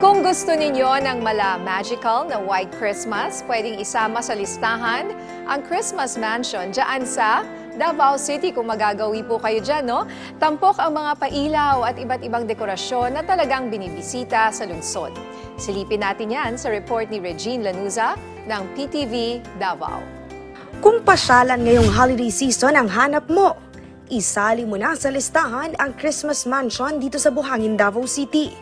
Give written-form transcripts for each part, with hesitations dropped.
Kung gusto ninyo ng magical na White Christmas, pwedeng isama sa listahan ang Christmas Mansion dyan sa Davao City. Kung magagawi po kayo dyan, no? Tampok ang mga pailaw at iba't ibang dekorasyon na talagang binibisita sa lungsod. Silipin natin yan sa report ni Regine Lanuza ng PTV Davao. Kung pasyalan ngayong holiday season ang hanap mo, isali mo na sa listahan ang Christmas Mansion dito sa Buhangin, Davao City.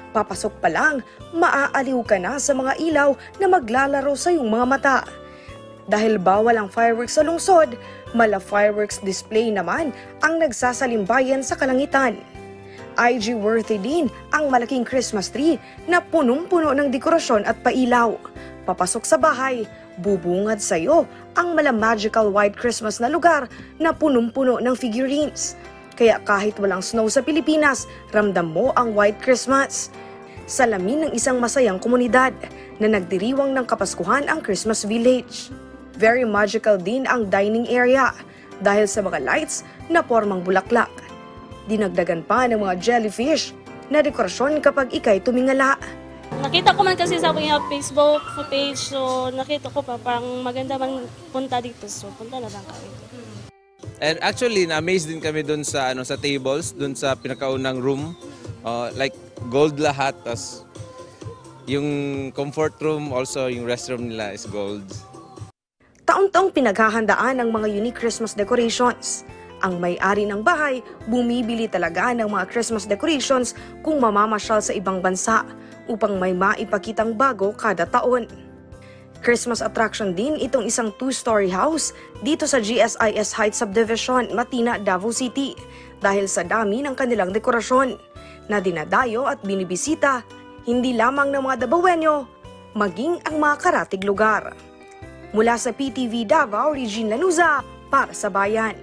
Papasok pa lang, maaaliw ka na sa mga ilaw na maglalaro sa iyong mga mata. Dahil bawal ang fireworks sa lungsod, mala fireworks display naman ang nagsasalimbayan sa kalangitan. IG-worthy din ang malaking Christmas tree na punong-puno ng dekorasyon at pailaw. Papasok sa bahay, bubungad sa iyo ang magical White Christmas na lugar na punong-puno ng figurines. Kaya kahit walang snow sa Pilipinas, ramdam mo ang White Christmas. Salamin ng isang masayang komunidad na nagdiriwang ng Kapaskuhan ang Christmas Village. Very magical din ang dining area dahil sa mga lights na pormang bulaklak. Dinagdagan pa ng mga jellyfish na dekorasyon kapag ikay tumingala. Nakita ko man kasi sa aking Facebook footage, so nakita ko pa parang maganda man punta dito, so punta na lang kami. And actually, na-amaze din kami dun sa sa tables, dun sa pinakaunang room. Like gold lahat, tas yung comfort room, also yung restroom nila is gold. Taon-taong pinaghahandaan ng mga unique Christmas decorations. Ang may-ari ng bahay, bumibili talaga ng mga Christmas decorations kung mamamasyal sa ibang bansa upang may maipakitang bago kada taon. Christmas attraction din itong isang 2-story house dito sa GSIS Heights Subdivision, Matina, Davao City dahil sa dami ng kanilang dekorasyon na dinadayo at binibisita hindi lamang ng mga Davaoenyo, maging ang mga karatig lugar. Mula sa PTV Davao, Regine Lanuza para sa Bayan.